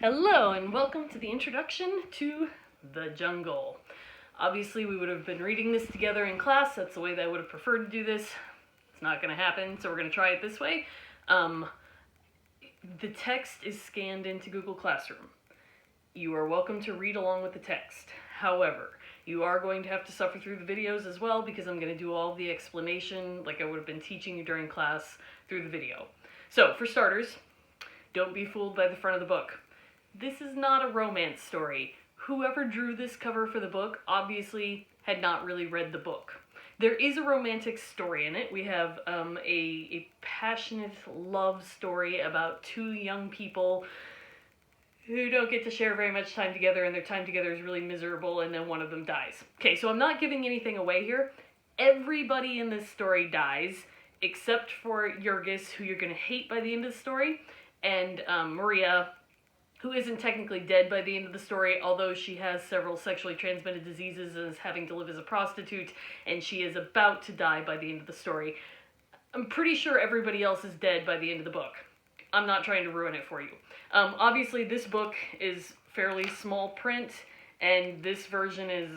Hello and welcome to the introduction to The Jungle. Obviously we would have been reading this together in class. That's the way that I would have preferred to do this. It's not going to happen, so we're going to try it this way. The text is scanned into Google Classroom. You are welcome to read along with the text. However, you are going to have to suffer through the videos as well because I'm going to do all the explanation like I would have been teaching you during class through the video. So, for starters, don't be fooled by the front of the book. This is not a romance story. Whoever drew this cover for the book obviously had not really read the book. There is a romantic story in it. We have a passionate love story about two young people who don't get to share very much time together, and their time together is really miserable, and then one of them dies. Okay, so I'm not giving anything away here. Everybody in this story dies, except for Jurgis, who you're going to hate by the end of the story, and Maria, who isn't technically dead by the end of the story, although she has several sexually transmitted diseases and is having to live as a prostitute, and she is about to die by the end of the story. I'm pretty sure everybody else is dead by the end of the book. I'm not trying to ruin it for you. Obviously, this book is fairly small print, and this version is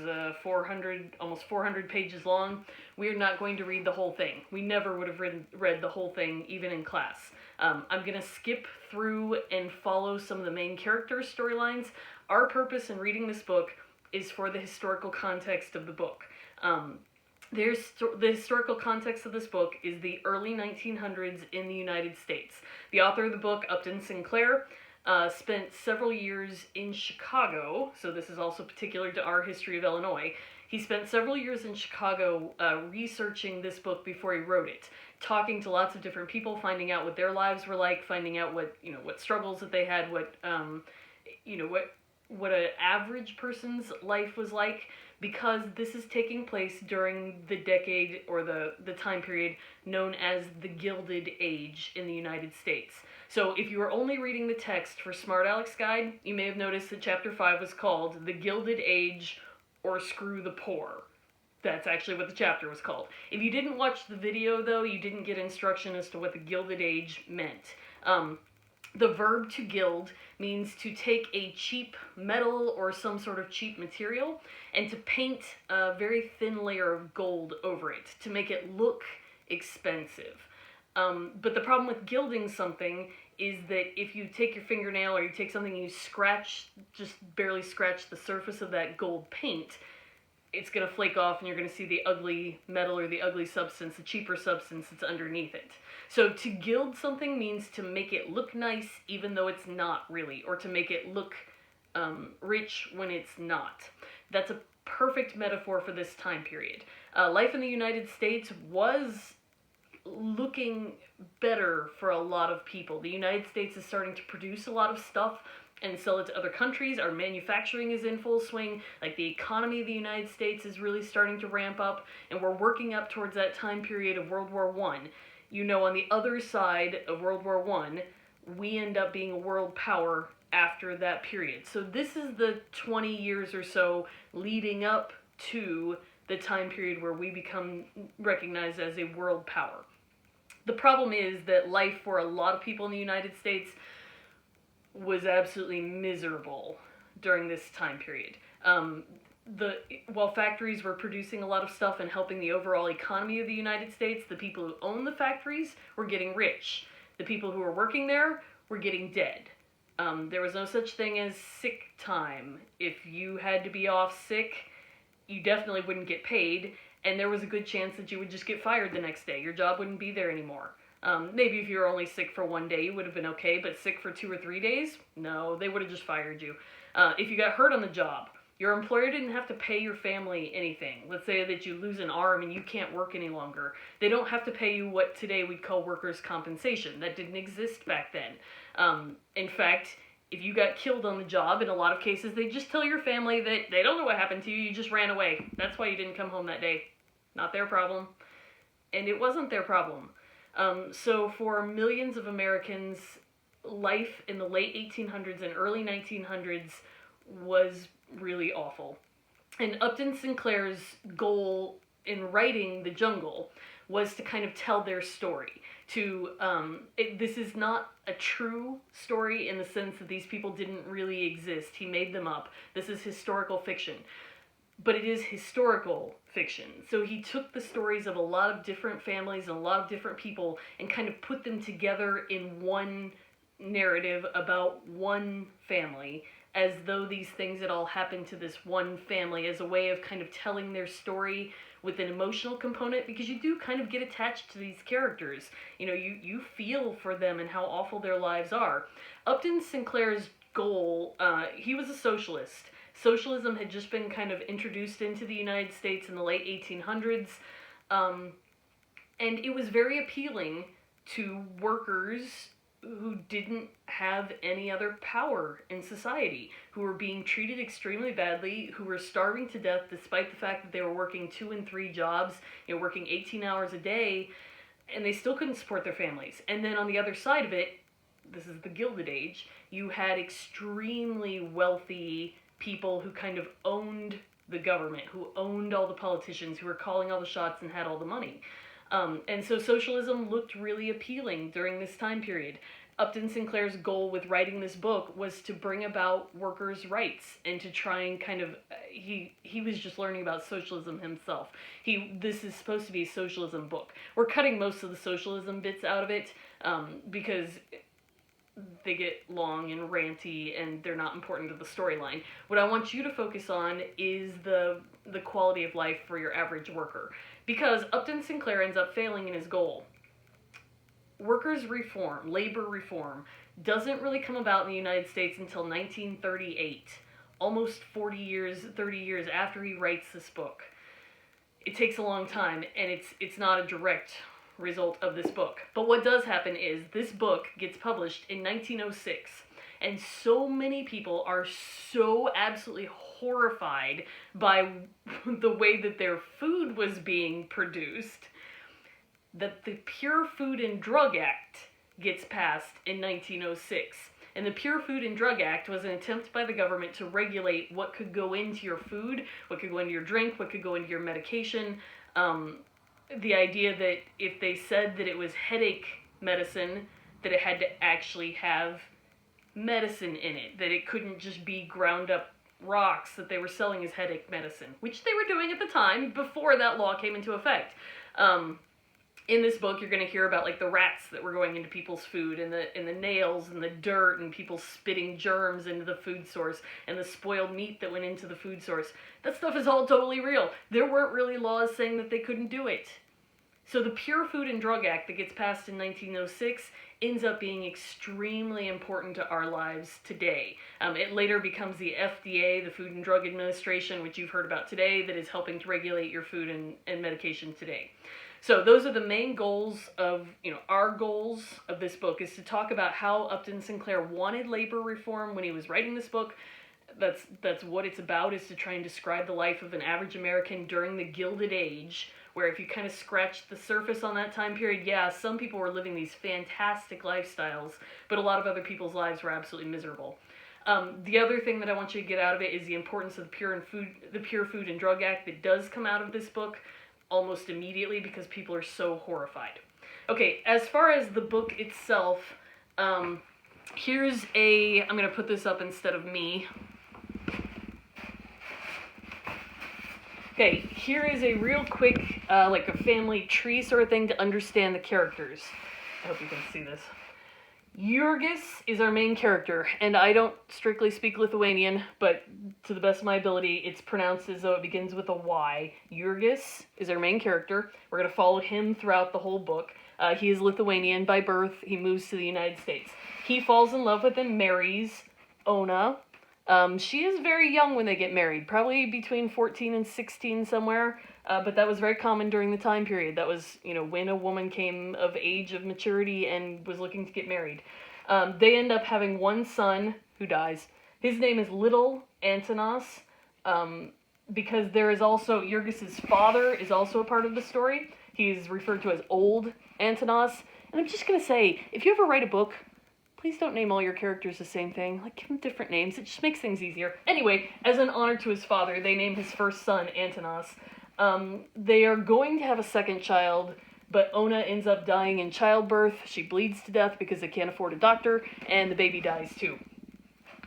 almost 400 pages long. We're not going to read the whole thing. We never would have read the whole thing, even in class. I'm going to skip through and follow some of the main character storylines. Our purpose in reading this book is for the historical context of the book. The historical context of this book is the early 1900s in the United States. The author of the book, Upton Sinclair, spent several years in Chicago, so this is also particular to our history of Illinois. He spent several years in Chicago researching this book before he wrote it, talking to lots of different people, finding out what their lives were like, finding out what struggles that they had, what an average person's life was like, because this is taking place during the decade or the time period known as the Gilded Age in the United States. So if you are only reading the text for Smart Aleck's Guide, you may have noticed that Chapter 5 was called The Gilded Age or Screw the Poor. That's actually what the chapter was called. If you didn't watch the video, though, you didn't get instruction as to what the Gilded Age meant. The verb to gild means to take a cheap metal or some sort of cheap material and to paint a very thin layer of gold over it to make it look expensive. But the problem with gilding something is that if you take your fingernail or you take something and you just barely scratch the surface of that gold paint, it's going to flake off and you're going to see the ugly metal or the ugly substance, the cheaper substance that's underneath it. So to gild something means to make it look nice even though it's not really, or to make it look rich when it's not. That's a perfect metaphor for this time period. Life in the United States was looking better for a lot of people. The United States is starting to produce a lot of stuff and sell it to other countries. Our manufacturing is in full swing. Like, the economy of the United States is really starting to ramp up, and we're working up towards that time period of World War I. On the other side of World War I, we end up being a world power after that period. So this is the 20 years or so leading up to the time period where we become recognized as a world power. The problem is that life for a lot of people in the United States was absolutely miserable during this time period. While factories were producing a lot of stuff and helping the overall economy of the United States, the people who owned the factories were getting rich. The people who were working there were getting dead. There was no such thing as sick time. If you had to be off sick, you definitely wouldn't get paid, and there was a good chance that you would just get fired the next day. Your job wouldn't be there anymore. Maybe if you were only sick for one day, you would have been okay, but sick for 2 or 3 days? No, they would have just fired you. If you got hurt on the job, your employer didn't have to pay your family anything. Let's say that you lose an arm and you can't work any longer. They don't have to pay you what today we'd call workers' compensation. That didn't exist back then. In fact, if you got killed on the job, in a lot of cases, they just tell your family that they don't know what happened to you, you just ran away. That's why you didn't come home that day. Not their problem. And it wasn't their problem. So for millions of Americans, life in the late 1800s and early 1900s was really awful. And Upton Sinclair's goal in writing The Jungle was to kind of tell their story, this is not a true story in the sense that these people didn't really exist. He made them up. This is historical fiction. But it is historical fiction. So he took the stories of a lot of different families and a lot of different people and kind of put them together in one narrative about one family, as though these things had all happened to this one family, as a way of kind of telling their story with an emotional component, because you do kind of get attached to these characters. You know, you feel for them and how awful their lives are. Upton Sinclair's goal, he was a socialist. Socialism had just been kind of introduced into the United States in the late 1800s, and it was very appealing to workers who didn't have any other power in society, who were being treated extremely badly, who were starving to death despite the fact that they were working 2 and 3 jobs, you know, working 18 hours a day, and they still couldn't support their families. And then on the other side of it, this is the Gilded Age, you had extremely wealthy people who kind of owned the government, who owned all the politicians, who were calling all the shots and had all the money. And so socialism looked really appealing during this time period. Upton Sinclair's goal with writing this book was to bring about workers' rights and to try and kind of, he was just learning about socialism himself. This is supposed to be a socialism book. We're cutting most of the socialism bits out of it because they get long and ranty and they're not important to the storyline. What I want you to focus on is the quality of life for your average worker. Because Upton Sinclair ends up failing in his goal. Workers' reform, labor reform, doesn't really come about in the United States until 1938. Almost 30 years after he writes this book. It takes a long time, and it's not a direct result of this book. But what does happen is this book gets published in 1906, and so many people are so absolutely horrified by the way that their food was being produced that the Pure Food and Drug Act gets passed in 1906. And the Pure Food and Drug Act was an attempt by the government to regulate what could go into your food, what could go into your drink, what could go into your medication. The idea that if they said that it was headache medicine, that it had to actually have medicine in it, that it couldn't just be ground up rocks that they were selling as headache medicine, which they were doing at the time before that law came into effect. In this book, you're going to hear about like the rats that were going into people's food, and the nails and the dirt, and people spitting germs into the food source, and the spoiled meat that went into the food source. That stuff is all totally real. There weren't really laws saying that they couldn't do it. So the Pure Food and Drug Act that gets passed in 1906 ends up being extremely important to our lives today. It later becomes the FDA, the Food and Drug Administration, which you've heard about today, that is helping to regulate your food and medication today. So those are the main goals of, our goals of this book, is to talk about how Upton Sinclair wanted labor reform when he was writing this book. That's what it's about, is to try and describe the life of an average American during the Gilded Age, where if you kind of scratch the surface on that time period, yeah, some people were living these fantastic lifestyles, but a lot of other people's lives were absolutely miserable. The other thing that I want you to get out of it is the importance of the Pure Food and Drug Act that does come out of this book almost immediately, because people are so horrified. Okay, as far as the book itself, I'm going to put this up instead of me. Okay, here is a real quick, like a family tree sort of thing to understand the characters. I hope you can see this. Jurgis is our main character, and I don't strictly speak Lithuanian, but to the best of my ability, it's pronounced as though it begins with a Y. Jurgis is our main character. We're going to follow him throughout the whole book. He is Lithuanian by birth. He moves to the United States. He falls in love with and marries Ona. She is very young when they get married, probably between 14 and 16 somewhere, but that was very common during the time period. That was, when a woman came of age of maturity and was looking to get married. They end up having one son who dies. His name is Little Antanas, because there is also, Jurgis's father is also a part of the story. He's referred to as Old Antanas, and I'm just going to say, if you ever write a book, please don't name all your characters the same thing. Like, give them different names. It just makes things easier. Anyway, as an honor to his father, they name his first son Antanas. They are going to have a second child, but Ona ends up dying in childbirth. She bleeds to death because they can't afford a doctor, and the baby dies too.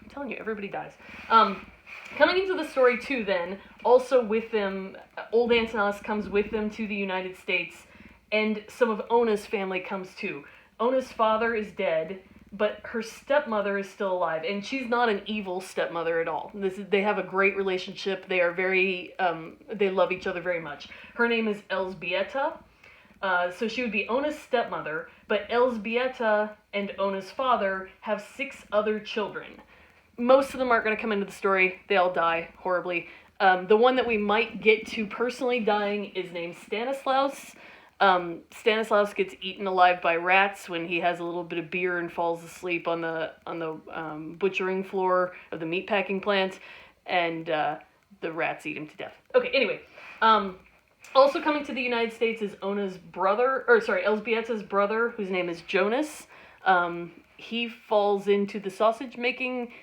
I'm telling you, everybody dies. Coming into the story too then, also with them, old Antinous comes with them to the United States, and some of Ona's family comes too. Ona's father is dead, but her stepmother is still alive, and she's not an evil stepmother at all. They have a great relationship. They are very, they love each other very much. Her name is Elzbieta, so she would be Ona's stepmother, but Elzbieta and Ona's father have 6 other children. Most of them aren't going to come into the story. They all die horribly. The one that we might get to personally dying is named Stanislaus. Stanislaus gets eaten alive by rats when he has a little bit of beer and falls asleep on the butchering floor of the meatpacking plant, and the rats eat him to death. Okay, anyway, also coming to the United States is Elzbieta's brother, whose name is Jonas. He falls into the sausage making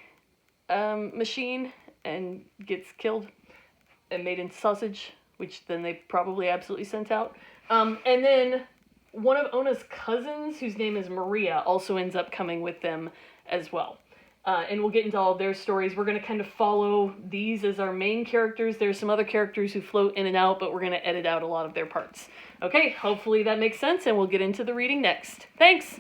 machine and gets killed and made into sausage, which then they probably absolutely sent out. And then one of Ona's cousins, whose name is Maria, also ends up coming with them as well. And we'll get into all of their stories. We're going to kind of follow these as our main characters. There's some other characters who float in and out, but we're going to edit out a lot of their parts. Okay, hopefully that makes sense, and we'll get into the reading next. Thanks!